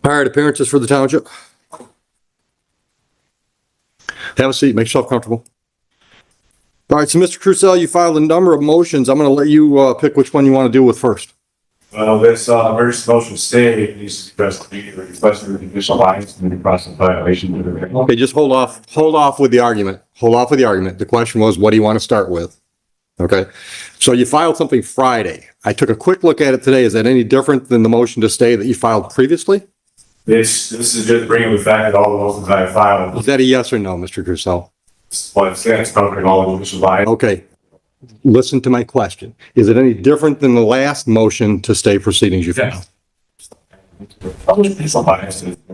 Hired appearances for the township. Have a seat, make yourself comfortable. All right, so Mr. Crucell, you filed a number of motions. I'm going to let you pick which one you want to deal with first. Well, this emergency motion stay needs to be addressed immediately, requesting the judicial bias and the process violation. Okay, just hold off with the argument. Hold off with the argument. The question was, what do you want to start with? Okay, so you filed something Friday. I took a quick look at it today. Is that any different than the motion to stay that you filed previously? This is just bringing the fact that all the motions I have filed. Is that a yes or no, Mr. Crucell? But it's covering all the judicial bias. Okay, listen to my question. Is it any different than the last motion to stay proceedings you filed? Yes.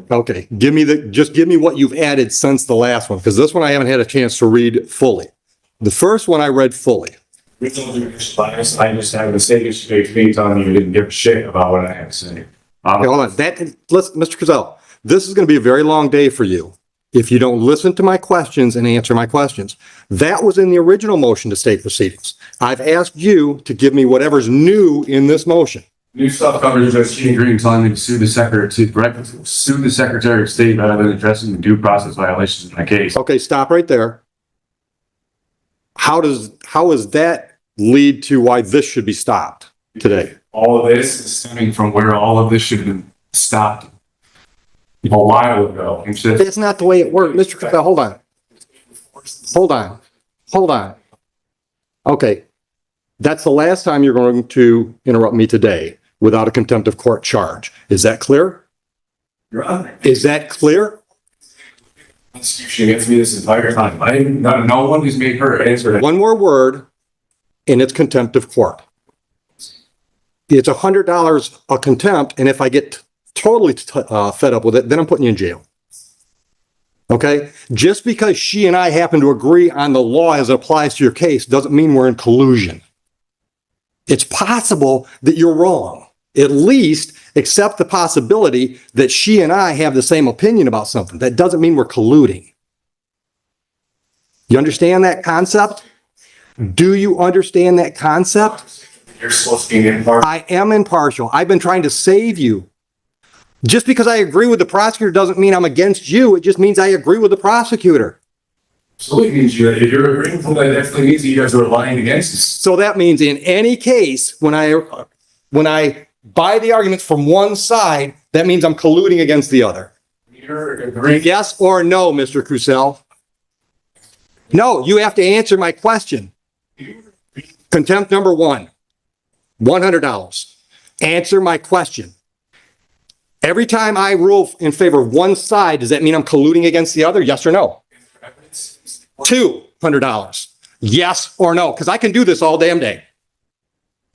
Okay, just give me what you've added since the last one, because this one I haven't had a chance to read fully. The first one I read fully. We don't do judicial bias. I just have the same issue to me telling you didn't give a shit about what I had to say. Okay, hold on. Mr. Crucell, this is going to be a very long day for you if you don't listen to my questions and answer my questions. That was in the original motion to stay proceedings. I've asked you to give me whatever's new in this motion. New stuff covers Judge King Green telling me to sue the Secretary of State rather than addressing the due process violations in my case. Okay, stop right there. How does that lead to why this should be stopped today? All of this is stemming from where all of this should have been stopped a while ago. That's not the way it works. Mr. Crucell, hold on. Okay, that's the last time you're going to interrupt me today without a contempt of court charge. Is that clear? Your Honor. Is that clear? Constitution against me this entire time. No one has made her answer that. One more word, and it's contempt of court. It's $100 a contempt, and if I get totally fed up with it, then I'm putting you in jail. Okay? Just because she and I happen to agree on the law as it applies to your case doesn't mean we're in collusion. It's possible that you're wrong. At least accept the possibility that she and I have the same opinion about something. That doesn't mean we're colluding. You understand that concept? Do you understand that concept? You're supposed to be impartial. I am impartial. I've been trying to save you. Just because I agree with the prosecutor doesn't mean I'm against you. It just means I agree with the prosecutor. So it means if you're agreeing with that, definitely means you guys are lying against us. So that means in any case, when I buy the arguments from one side, that means I'm colluding against the other. You're agreeing. Yes or no, Mr. Crucell? No, you have to answer my question. Contempt number one, $100. Answer my question. Every time I rule in favor of one side, does that mean I'm colluding against the other? Yes or no? $200. Yes or no? Because I can do this all damn day.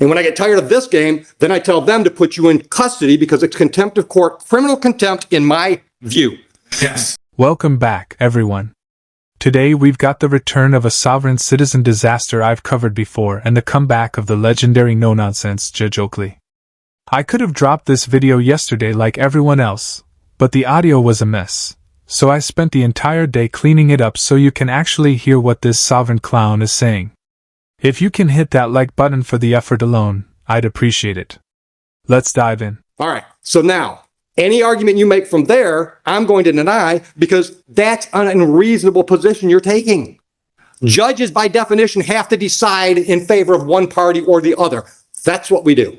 And when I get tired of this game, then I tell them to put you in custody because it's contempt of court, criminal contempt in my view. Yes. Welcome back, everyone. Today we've got the return of a sovereign citizen disaster I've covered before and the comeback of the legendary no-nonsense Judge Oakley. I could have dropped this video yesterday like everyone else, but the audio was a mess, so I spent the entire day cleaning it up so you can actually hear what this sovereign clown is saying. If you can hit that like button for the effort alone, I'd appreciate it. Let's dive in. All right, so now, any argument you make from there, I'm going to deny because that's an unreasonable position you're taking. Judges, by definition, have to decide in favor of one party or the other. That's what we do.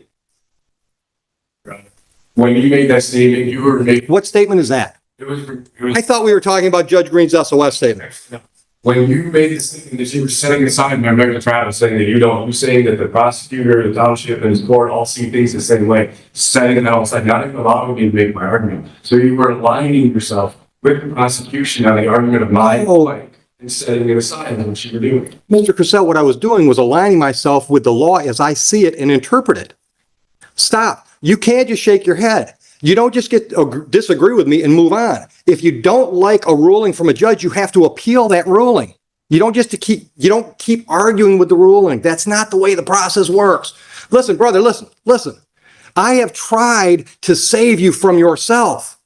When you made that statement, you were making. What statement is that? It was I thought we were talking about Judge Green's SOS statement. when you made the statement that you were setting aside my regular Travis, saying that you're saying that the prosecutor, the township, and his court all see things the same way, setting that aside, not even allowing me to make my argument. So you were aligning yourself with the prosecution on the argument of my point and setting it aside. That's what you were doing. Mr. Crucell, what I was doing was aligning myself with the law as I see it and interpret it. Stop. You can't just shake your head. You don't just disagree with me and move on. If you don't like a ruling from a judge, you have to appeal that ruling. You don't keep arguing with the ruling. That's not the way the process works. Listen, brother, listen. I have tried to save you from yourself.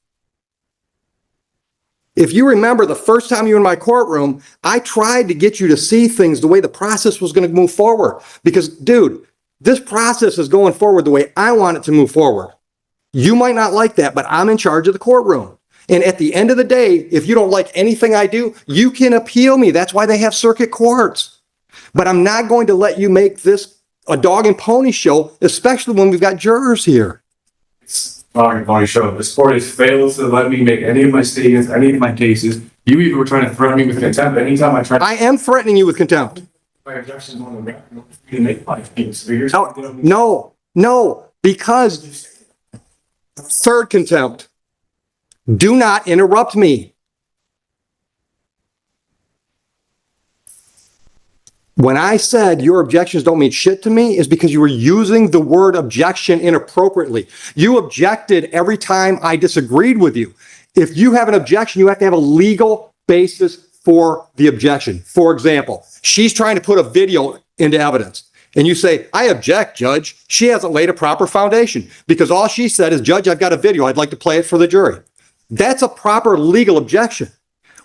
If you remember the first time you were in my courtroom, I tried to get you to see things the way the process was going to move forward. Because, dude, this process is going forward the way I want it to move forward. You might not like that, but I'm in charge of the courtroom. And at the end of the day, if you don't like anything I do, you can appeal me. That's why they have circuit courts. But I'm not going to let you make this a dog and pony show, especially when we've got jurors here. Dog and pony show. This court has failed to let me make any of my statements, any of my cases. You even were trying to threaten me with contempt anytime I tried. I am threatening you with contempt. My objections on the record to make my case. So you're No, because third contempt. Do not interrupt me. When I said your objections don't mean shit to me is because you were using the word objection inappropriately. You objected every time I disagreed with you. If you have an objection, you have to have a legal basis for the objection. For example, she's trying to put a video into evidence. And you say, I object, Judge. She hasn't laid a proper foundation because all she said is, Judge, I've got a video. I'd like to play it for the jury. That's a proper legal objection.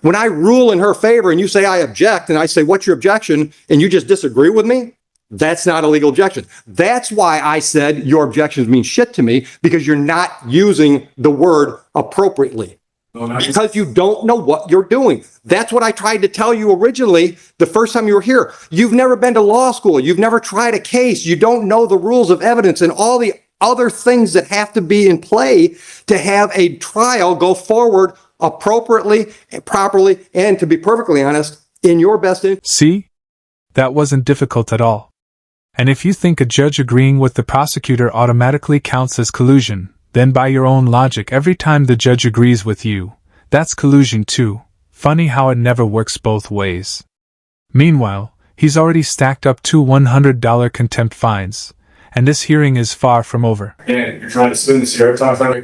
When I rule in her favor and you say I object and I say, what's your objection? And you just disagree with me, that's not a legal objection. That's why I said your objections mean shit to me, because you're not using the word appropriately. Because you don't know what you're doing. That's what I tried to tell you originally the first time you were here. You've never been to law school. You've never tried a case. You don't know the rules of evidence and all the other things that have to be in play to have a trial go forward appropriately, properly, and to be perfectly honest, in your best interest. See? That wasn't difficult at all. And if you think a judge agreeing with the prosecutor automatically counts as collusion, then by your own logic, every time the judge agrees with you, that's collusion too. Funny how it never works both ways. Meanwhile, he's already stacked up 2 $100 contempt fines, and this hearing is far from over. Yeah, you're trying to spin this here.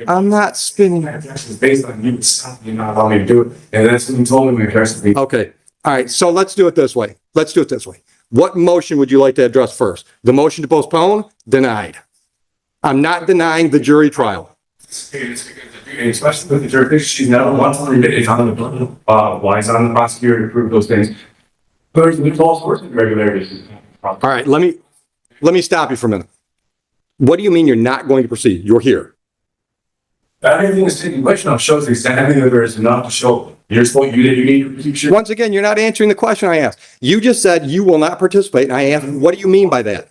I'm not spinning. My objection is based on you stopping me, not allowing me to do it. And that's when you told me my objection to be. Okay. All right. So let's do it this way. What motion would you like to address first? The motion to postpone? Denied. I'm not denying the jury trial. Especially with the jurisdiction, she's never once admitted on the why it's on the prosecutor to prove those things. There's false words and irregularities. All right. Let me stop you for a minute. What do you mean you're not going to proceed? You're here. Everything is taking place now shows exactly that there is enough to show. You need to keep. Once again, you're not answering the question I asked. You just said you will not participate, and I asked, what do you mean by that?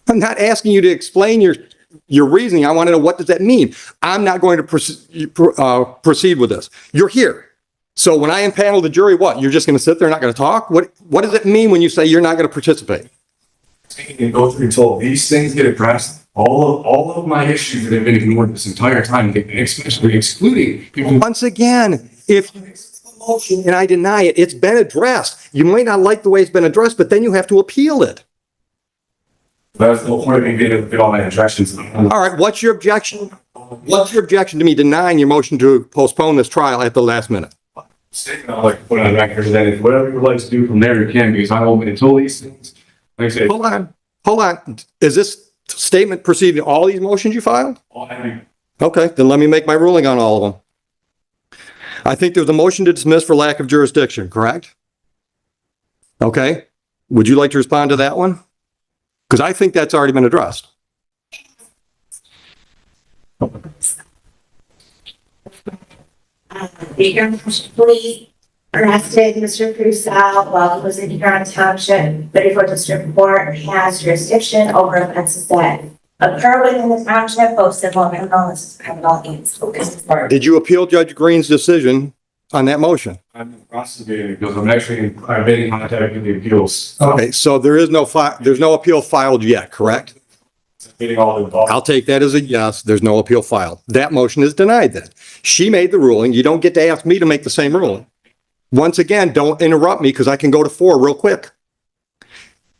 I'm not asking you to explain your reasoning. I want to know, what does that mean? I'm not going to proceed with this. You're here. So when I impanel the jury, what? You're just going to sit there and not going to talk? What does it mean when you say you're not going to participate? And go through until these things get addressed. All of my issues that have been ignored this entire time, especially excluding people. Once again, if you accept the motion and I deny it, it's been addressed. You might not like the way it's been addressed, but then you have to appeal it. That's the whole point of me being able to get all my objections. All right, what's your objection? What's your objection to me denying your motion to postpone this trial at the last minute? Statement I'd like to put on record is that if whatever you would like to do from there, you can, because I will, until these things, like I said. Hold on. Is this statement preceding all these motions you filed? Okay, then let me make my ruling on all of them. I think there's a motion to dismiss for lack of jurisdiction, correct? Okay. Would you like to respond to that one? Because I think that's already been addressed. Your police arrested Mr. Crusoe while he was in Huron Township, but before district court has jurisdiction over offenses that occur within the township, both civil and criminal and Did you appeal Judge Green's decision on that motion? I'm prosecuting because I've been in contact with the appeals. Okay, so there's no appeal filed yet, correct? I'll take that as a yes. There's no appeal filed. That motion is denied then. She made the ruling. You don't get to ask me to make the same ruling. Once again, don't interrupt me because I can go to 4 real quick.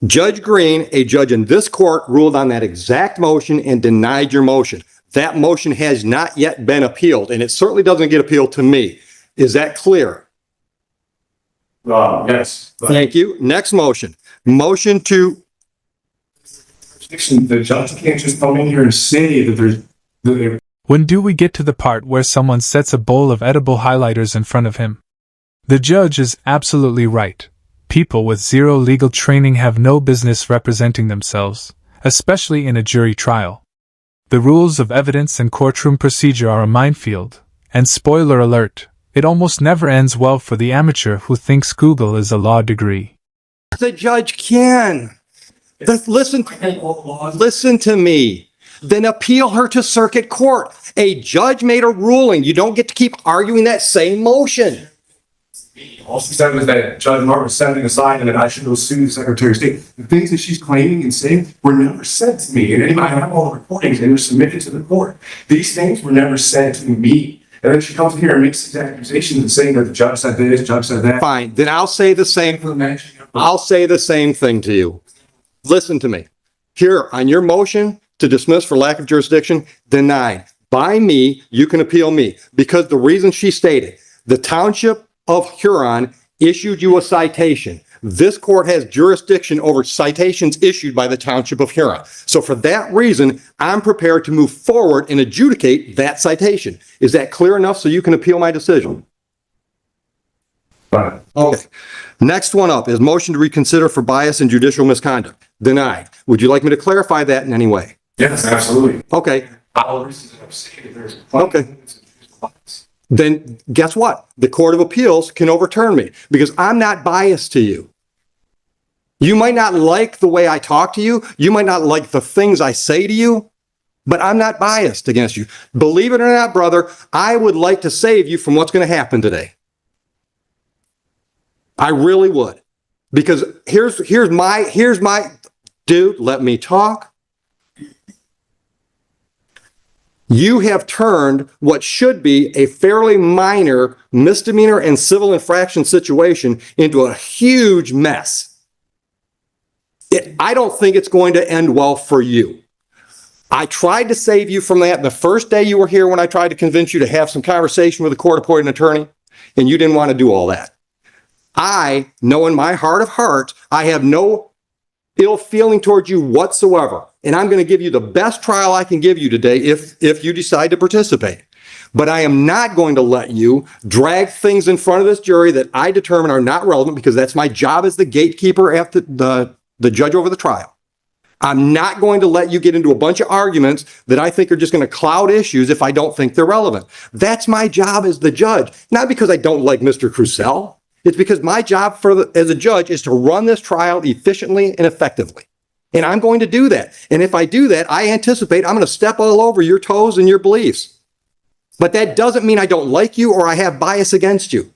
Judge Green, a judge in this court, ruled on that exact motion and denied your motion. That motion has not yet been appealed, and it certainly doesn't get appealed to me. Is that clear? Yes. Thank you. Next motion. Motion to... The judge can't just come in here and say that there's... When do we get to the part where someone sets a bowl of edible highlighters in front of him? The judge is absolutely right. People with zero legal training have no business representing themselves, especially in a jury trial. The rules of evidence and courtroom procedure are a minefield, and spoiler alert, it almost never ends well for the amateur who thinks Google is a law degree. The judge can. Listen to me. Then appeal her to circuit court. A judge made a ruling. You don't get to keep arguing that same motion. All she said was that Judge Martin was setting aside and that I should go sue the Secretary of State. The things that she's claiming and saying were never said to me. And anybody have all the recordings, they were submitted to the court. These things were never said to me. And then she comes in here and makes these accusations and saying that the judge said this, judge said that. Fine. Then I'll say the same thing to you. Listen to me. Here, on your motion to dismiss for lack of jurisdiction, denied. By me, you can appeal me. Because the reason she stated, the Township of Huron issued you a citation. This court has jurisdiction over citations issued by the Township of Huron. So for that reason, I'm prepared to move forward and adjudicate that citation. Is that clear enough so you can appeal my decision? Fine. Okay. Next one up is motion to reconsider for bias and judicial misconduct. Denied. Would you like me to clarify that in any way? Yes, absolutely. Okay. Okay. Then guess what? The Court of Appeals can overturn me because I'm not biased to you. You might not like the way I talk to you. You might not like the things I say to you, but I'm not biased against you. Believe it or not, brother, I would like to save you from what's going to happen today. I really would. Because here's my dude, let me talk. You have turned what should be a fairly minor misdemeanor and civil infraction situation into a huge mess. I don't think it's going to end well for you. I tried to save you from that the first day you were here when I tried to convince you to have some conversation with a court-appointed attorney, and you didn't want to do all that. I know in my heart of hearts, I have no ill feeling towards you whatsoever. And I'm going to give you the best trial I can give you today if you decide to participate. But I am not going to let you drag things in front of this jury that I determine are not relevant because that's my job as the gatekeeper after the judge over the trial. I'm not going to let you get into a bunch of arguments that I think are just going to cloud issues if I don't think they're relevant. That's my job as the judge, not because I don't like Mr. Crucell. It's because my job as a judge is to run this trial efficiently and effectively. And I'm going to do that. And if I do that, I anticipate I'm going to step all over your toes and your beliefs. But that doesn't mean I don't like you or I have bias against you.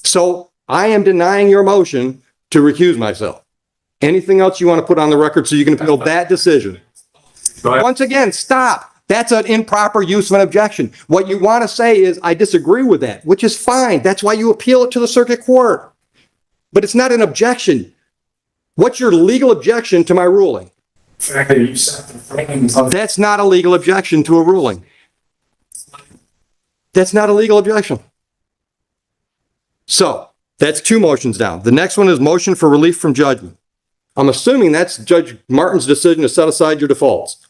So I am denying your motion to recuse myself. Anything else you want to put on the record so you can appeal that decision? Once again, stop. That's an improper use of an objection. What you want to say is, I disagree with that, which is fine. That's why you appeal it to the circuit court. But it's not an objection. What's your legal objection to my ruling? That's not a legal objection to a ruling. That's not a legal objection. So, that's two motions down. The next one is motion for relief from judgment. I'm assuming that's Judge Martin's decision to set aside your defaults.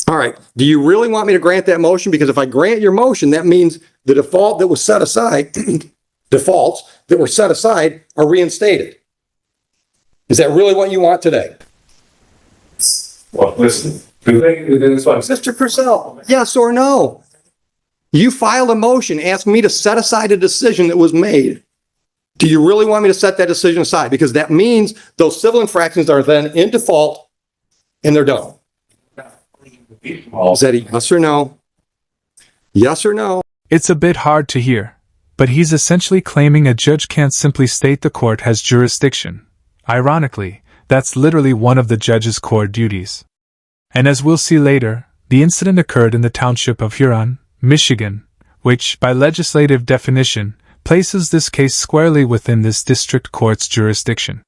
All right. Do you really want me to grant that motion? Because if I grant your motion, that means the default that was set aside, defaults that were set aside are reinstated. Is that really what you want today? Well, listen, Mr. Purcell, yes or no? You filed a motion asking me to set aside a decision that was made. Do you really want me to set that decision aside? Because that means those civil infractions are then in default and they're done. Is that a yes or no? Yes or no? It's a bit hard to hear, but he's essentially claiming a judge can't simply state the court has jurisdiction. Ironically, that's literally one of the judge's core duties. And as we'll see later, the incident occurred in the township of Huron, Michigan, which, by legislative definition, places this case squarely within this district court's jurisdiction.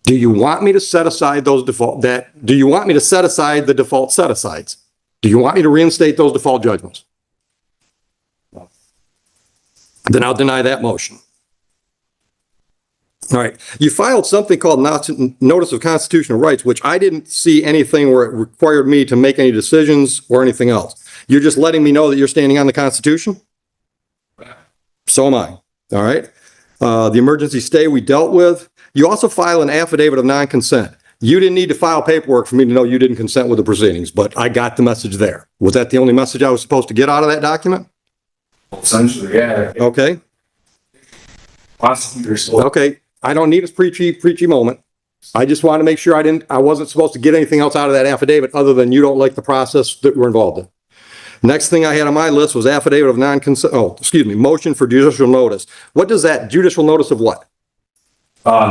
Do you want me to set aside those do you want me to set aside the default set-asides? Do you want me to reinstate those default judgments? Then I'll deny that motion. All right. You filed something called Notice of Constitutional Rights, which I didn't see anything where it required me to make any decisions or anything else. You're just letting me know that you're standing on the Constitution? So am I. All right. The emergency stay we dealt with. You also file an affidavit of non-consent. You didn't need to file paperwork for me to know you didn't consent with the proceedings, but I got the message there. Was that the only message I was supposed to get out of that document? Essentially, yeah. Okay. Prosecutors still. Okay. I don't need a preachy moment. I just want to make sure I wasn't supposed to get anything else out of that affidavit other than you don't like the process that we're involved in. Next thing I had on my list was affidavit of non-consent, motion for judicial notice. What does that, judicial notice of what?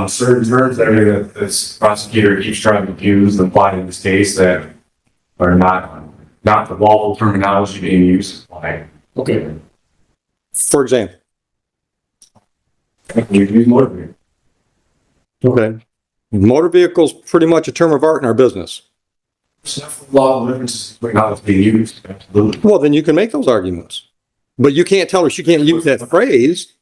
Certain terms that this prosecutor keeps trying to use and apply in this case that are not the lawful terminology being used. Okay. For example. You use motor vehicle. Okay. Motor vehicle's pretty much a term of art in our business. Law differences between how it's being used. Absolutely. Well, then you can make those arguments. But you can't tell her she can't use that phrase.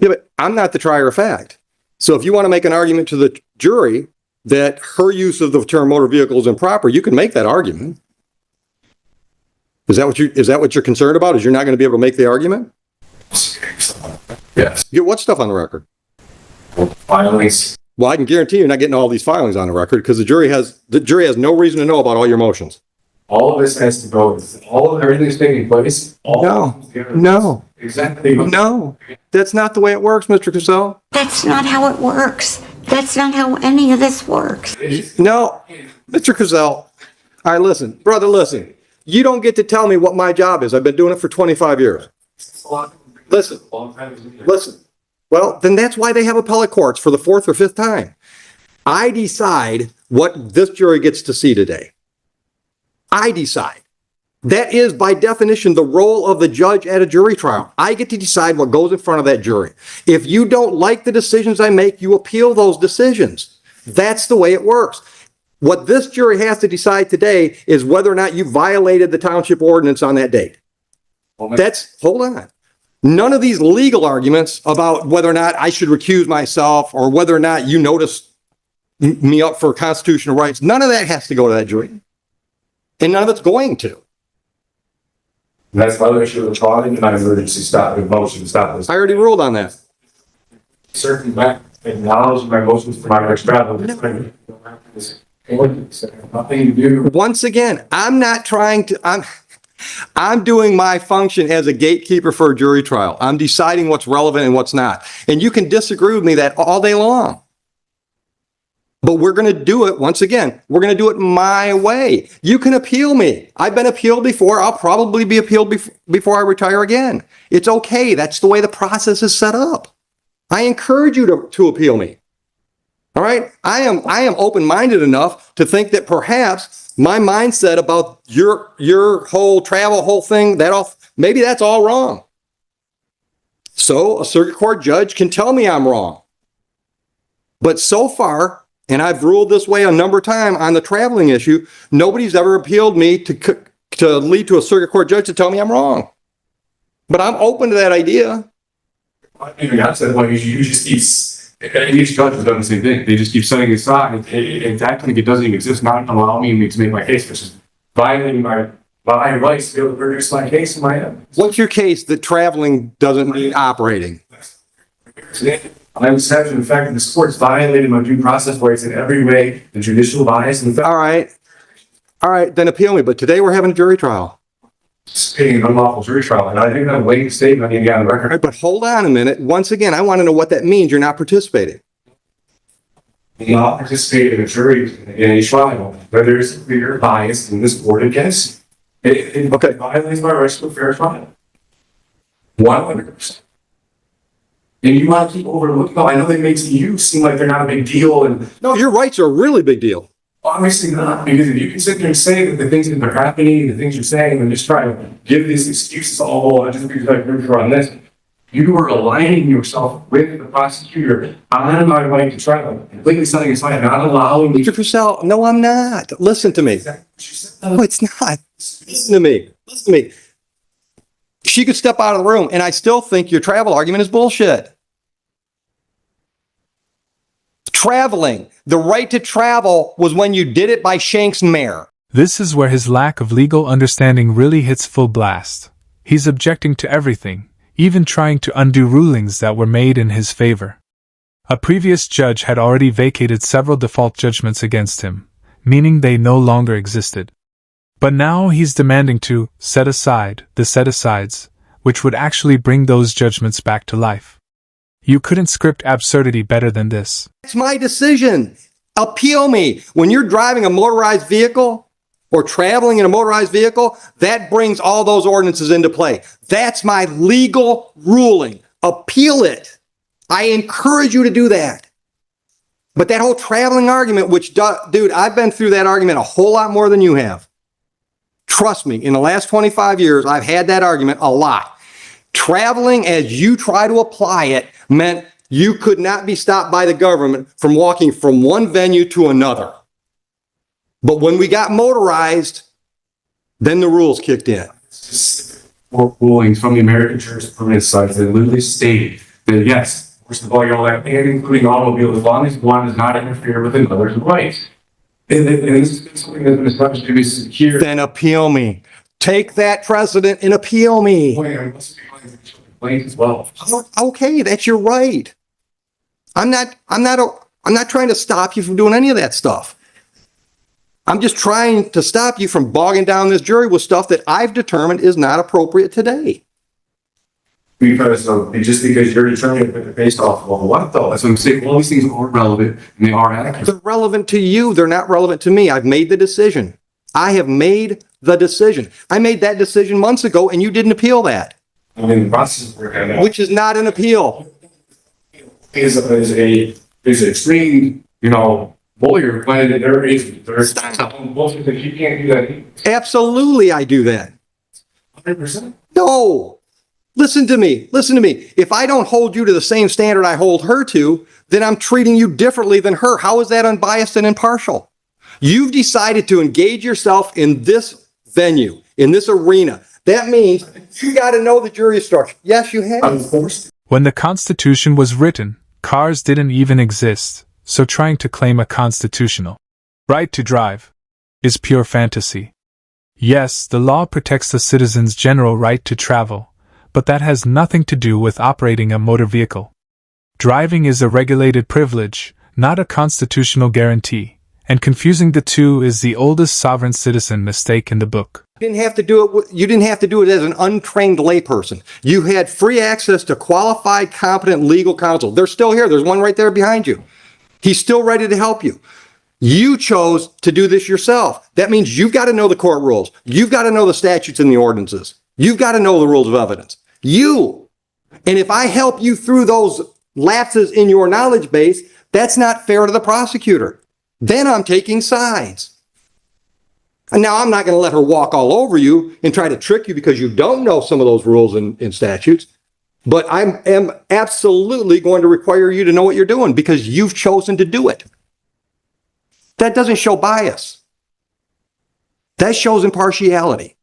Yeah, but I'm not the trier of fact. So if you want to make an argument to the jury that her use of the term motor vehicle is improper, you can make that argument. Is that what you're concerned about? Is you're not going to be able to make the argument? Yes. You get what stuff on the record? Filings. Well, I can guarantee you're not getting all these filings on the record because the jury has no reason to know about all your motions. All of this has to go. Everything's taking place. No. Exactly. No. That's not the way it works, Mr. Cassell. That's not how it works. That's not how any of this works. No, Mr. Cassell. All right, listen, brother, listen. You don't get to tell me what my job is. I've been doing it for 25 years. Listen. Well, then that's why they have appellate courts for the fourth or fifth time. I decide what this jury gets to see today. I decide. That is, by definition, the role of the judge at a jury trial. I get to decide what goes in front of that jury. If you don't like the decisions I make, you appeal those decisions. That's the way it works. What this jury has to decide today is whether or not you violated the township ordinance on that date. Hold on. None of these legal arguments about whether or not I should recuse myself or whether or not you notice me up for constitutional rights, none of that has to go to that jury. And none of it's going to. That's why we should have tried and not emergency stop the motion to stop this. I already ruled on that. Certainly back acknowledge my motions for my next travel. Nothing to do. Once again, I'm doing my function as a gatekeeper for a jury trial. I'm deciding what's relevant and what's not. And you can disagree with me that all day long. But we're going to do it, once again, we're going to do it my way. You can appeal me. I've been appealed before. I'll probably be appealed before I retire again. It's okay. That's the way the process is set up. I encourage you to appeal me. All right? I am open-minded enough to think that perhaps my mindset about your whole travel thing, maybe that's all wrong. So a circuit court judge can tell me I'm wrong. But so far, and I've ruled this way a number of times on the traveling issue, nobody's ever appealed me to lead to a circuit court judge to tell me I'm wrong. But I'm open to that idea. I said, well, you just keep, each judge has done the same thing. They just keep setting it aside. In fact, I think it doesn't even exist, not allowing me to make my case, which is violating my rights to be able to produce my case in my head. What's your case that traveling doesn't mean operating? I was having the fact that this court's violated my due process rights in every way, the judicial bias and the fact. All right, then appeal me. But today we're having a jury trial. Stating an unlawful jury trial, and I think that late statement I need to get on the record. All right, but hold on a minute. Once again, I want to know what that means. You're not participating. Not participate in a jury in a trial where there is clear bias in this court against it. It violates my rights to a fair trial. 100%. And you want to keep overlooking. I know that makes you seem like they're not a big deal. And no, your rights are a really big deal. Obviously not, because if you can sit there and say that the things that are happening, the things you're saying, and just try to give these excuses, just because I agree on this, you are aligning yourself with the prosecutor on my right to trial, completely setting aside, not allowing me. Mr. Purcell, no, I'm not. Listen to me. No, it's not. Listen to me. She could step out of the room, and I still think your travel argument is bullshit. Traveling. The right to travel was when you did it by Shank's mare. This is where his lack of legal understanding really hits full blast. He's objecting to everything, even trying to undo rulings that were made in his favor. A previous judge had already vacated several default judgments against him, meaning they no longer existed. But now he's demanding to set aside the set-asides, which would actually bring those judgments back to life. You couldn't script absurdity better than this. It's my decision. Appeal me. When you're driving a motorized vehicle or traveling in a motorized vehicle, that brings all those ordinances into play. That's my legal ruling. Appeal it. I encourage you to do that. But that whole traveling argument, dude, I've been through that argument a whole lot more than you have. Trust me, in the last 25 years, I've had that argument a lot. Traveling as you try to apply it meant you could not be stopped by the government from walking from one venue to another. But when we got motorized, then the rules kicked in. Rulings from the American jurisprudence sites that literally stated that yes, first of all, you're allowed, and including automobiles, as long as one does not interfere with another's rights. And this has been something that's been established to be secure. Then appeal me. Take that precedent and appeal me. As well. Okay, that's your right. I'm not trying to stop you from doing any of that stuff. I'm just trying to stop you from bogging down this jury with stuff that I've determined is not appropriate today. Because just because you're determining if it's based off of what though? That's what I'm saying. All these things are relevant and they are accurate. They're relevant to you. They're not relevant to me. I've made the decision. I have made the decision. I made that decision months ago and you didn't appeal that. I mean, the process we're having, which is not an appeal. is an extreme, lawyer when there's bullshit that you can't do that. Absolutely, I do that. 100%. No. Listen to me. If I don't hold you to the same standard I hold her to, then I'm treating you differently than her. How is that unbiased and impartial? You've decided to engage yourself in this venue, in this arena. That means you got to know the jury structure. Yes, you have. Of course. When the Constitution was written, cars didn't even exist, so trying to claim a constitutional right to drive is pure fantasy. Yes, the law protects the citizen's general right to travel, but that has nothing to do with operating a motor vehicle. Driving is a regulated privilege, not a constitutional guarantee, and confusing the two is the oldest sovereign citizen mistake in the book. You didn't have to do it as an untrained layperson. You had free access to qualified, competent legal counsel. They're still here. There's one right there behind you. He's still ready to help you. You chose to do this yourself. That means you've got to know the court rules. You've got to know the statutes and the ordinances. You've got to know the rules of evidence. And if I help you through those lapses in your knowledge base, that's not fair to the prosecutor. Then I'm taking sides. And now I'm not going to let her walk all over you and try to trick you because you don't know some of those rules and statutes. But I am absolutely going to require you to know what you're doing because you've chosen to do it. That doesn't show bias. That shows impartiality.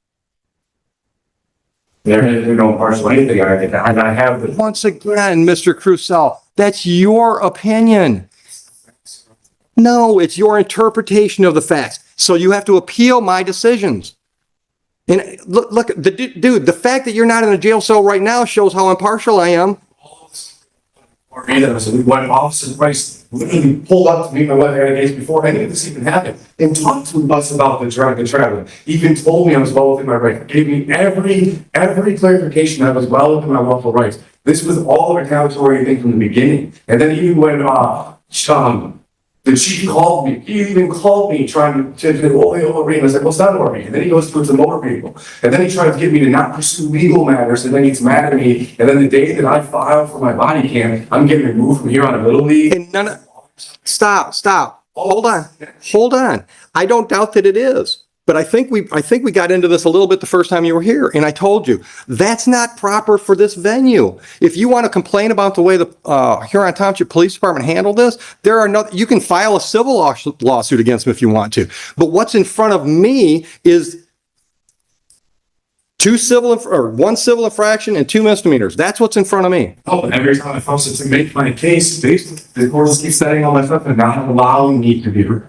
There is no partial anything. I have the. Once again, Mr. Crusoe, that's your opinion. No, it's your interpretation of the facts. So you have to appeal my decisions. And look, dude, the fact that you're not in a jail cell right now shows how impartial I am. When Officer Price literally pulled up to me my weather days before any of this even happened and talked to us about the traveling, even told me I was well within my rights, gave me every clarification that I was well within my lawful rights. This was all a retaliatory thing from the beginning. And then even when the chief called me. He even called me trying to overread. I was like, what's that overread? And then he goes towards the motor vehicle. And then he tries to get me to not pursue legal matters. And then he gets mad at me. And then the day that I file for my body cam, I'm getting removed from here on a Little League. And stop. Hold on. I don't doubt that it is. But I think we got into this a little bit the first time you were here, and I told you that's not proper for this venue. If you want to complain about the way the Huron Township Police Department handled this, you can file a civil lawsuit against them if you want to. But what's in front of me is one civil infraction and 2 misdemeanors. That's what's in front of me. Oh, and every time I force it to make my case, the court keeps setting all my stuff and not allowing me to be heard.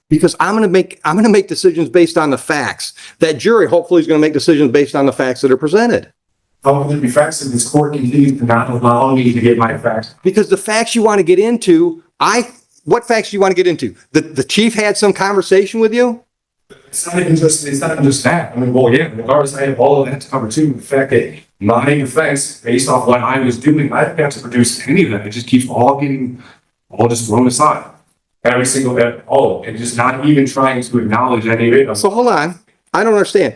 Because I'm going to make decisions based on the facts. That jury hopefully is going to make decisions based on the facts that are presented. How can there be facts if this court continues to not allow me to get my facts? Because the facts you want to get into, what facts do you want to get into? The chief had some conversation with you? It's not even just that. I mean, well, yeah, regardless, I have all of that to cover too. The fact that my defense, based off what I was doing, I didn't have to produce any of that. It just keeps all just thrown aside. Every single, and just not even trying to acknowledge any of it. So hold on. I don't understand.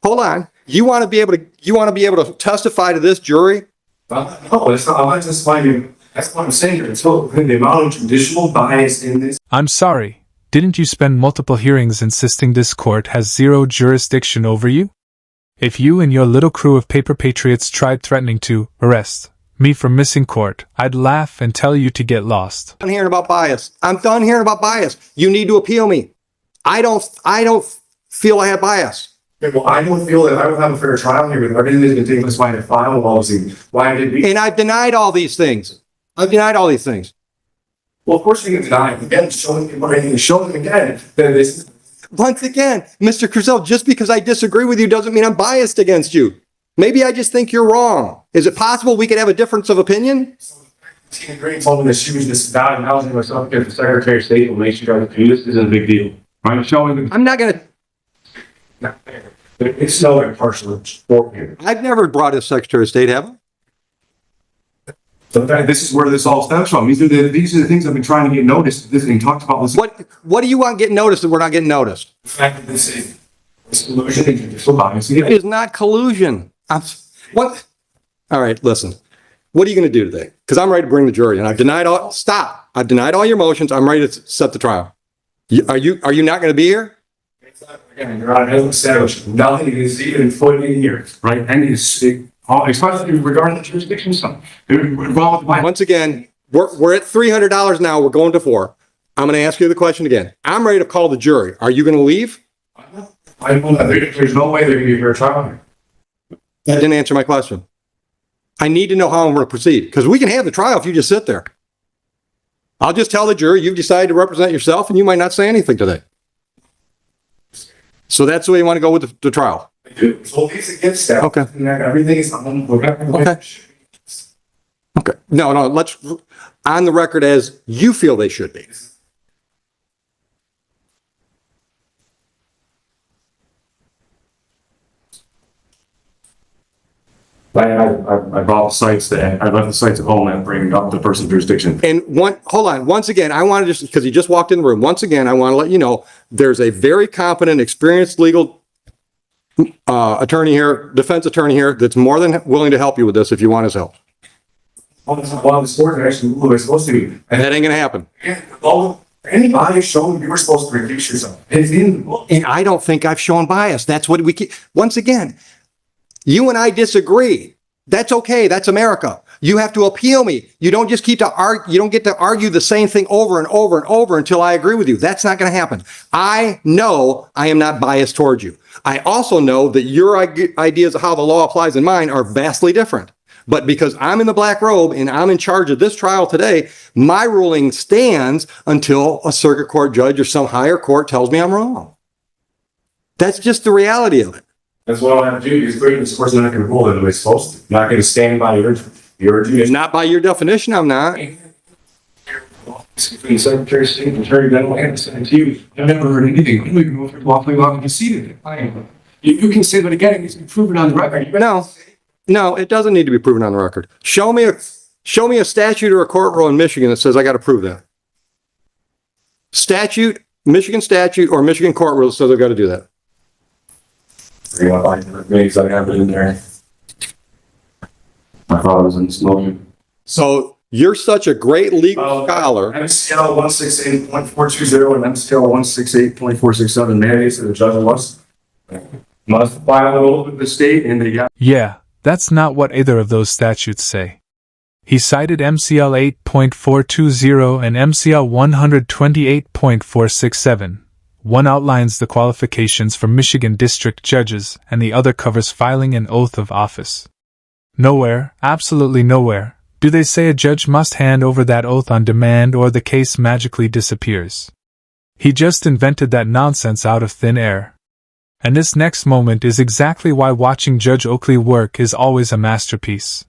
Hold on. You want to be able to testify to this jury? No, it's not. I'm not testifying. That's what I'm saying. It's the amount of traditional bias in this. I'm sorry. Didn't you spend multiple hearings insisting this court has zero jurisdiction over you? If you and your little crew of paper patriots tried threatening to arrest me for missing court, I'd laugh and tell you to get lost. I'm hearing about bias. I'm done hearing about bias. You need to appeal me. I don't feel I have bias. Okay, well, I don't feel that I will have a fair trial here with everything that's been taking place by the final policy. Why did we? And I've denied all these things. Well, of course you can deny it. Again, showing them again that this. Once again, Mr. Cruzel, just because I disagree with you doesn't mean I'm biased against you. Maybe I just think you're wrong. Is it possible we could have a difference of opinion? Tina Green told me that she was just not announcing herself because the Secretary of State will make sure that this isn't a big deal. I'm showing. I'm not going to. It's no impartial sport here. I've never brought a Secretary of State, have I? So this is where this all stems from. These are the things I've been trying to get noticed. This and talked about this. What do you want getting noticed that we're not getting noticed? The fact that this is collusion and judicial bias. It is not collusion. What? All right, listen. What are you going to do today? Because I'm ready to bring the jury, and I've denied all. Stop! I've denied all your motions. I'm ready to set the trial. Are you not going to be here? Again, Your Honor, hasn't established nothing is even put in here, right? And especially regarding the jurisdiction stuff. Once again, we're at $300 now. We're going to $400. I'm going to ask you the question again. I'm ready to call the jury. Are you going to leave? There's no way there can be a fair trial here. That didn't answer my question. I need to know how I'm going to proceed, because we can have the trial if you just sit there. I'll just tell the jury you've decided to represent yourself, and you might not say anything today. So that's the way you want to go with the trial. So it's against that. Okay. Everything is on. Okay. Okay. No, let's on the record as you feel they should be. I brought sites that I left the sites at home and bring up the person's jurisdiction. And hold on. Once again, I want to just, because he just walked in the room. Once again, I want to let you know there's a very competent, experienced legal attorney here, defense attorney here, that's more than willing to help you with this if you want his help. Well, the sport is actually who we're supposed to be. And that ain't gonna happen. Yeah, well, anybody showing you were supposed to reduce yourself. It's in the book. And I don't think I've shown bias. That's what we keep. Once again, you and I disagree. That's okay. That's America. You have to appeal me. You don't just keep to argue. You don't get to argue the same thing over and over and over until I agree with you. That's not going to happen. I know I am not biased towards you. I also know that your ideas of how the law applies in mine are vastly different. But because I'm in the black robe and I'm in charge of this trial today, my ruling stands until a circuit court judge or some higher court tells me I'm wrong. That's just the reality of it. That's what I have to do. Because this person's not going to rule it the way it's supposed to. Not going to stand by your It's not by your definition, I'm not. The Secretary of State and Attorney General and sent to you. I've never heard anything. I don't even know if you're lawfully allowed to concede it. You can say that again. It's been proven on the record. No, it doesn't need to be proven on the record. Show me a statute or a court rule in Michigan that says I got to prove that. Michigan statute or Michigan court rule says I've got to do that. I have it in there. My father was in smoking. So you're such a great legal scholar. MCL 168.420 and MCL 168.467 mandates that the judge must file with the state and the. Yeah, that's not what either of those statutes say. He cited MCL 8.420 and MCL 128.467. One outlines the qualifications for Michigan district judges, and the other covers filing an oath of office. Nowhere, absolutely nowhere, do they say a judge must hand over that oath on demand or the case magically disappears. He just invented that nonsense out of thin air. And this next moment is exactly why watching Judge Oakley work is always a masterpiece.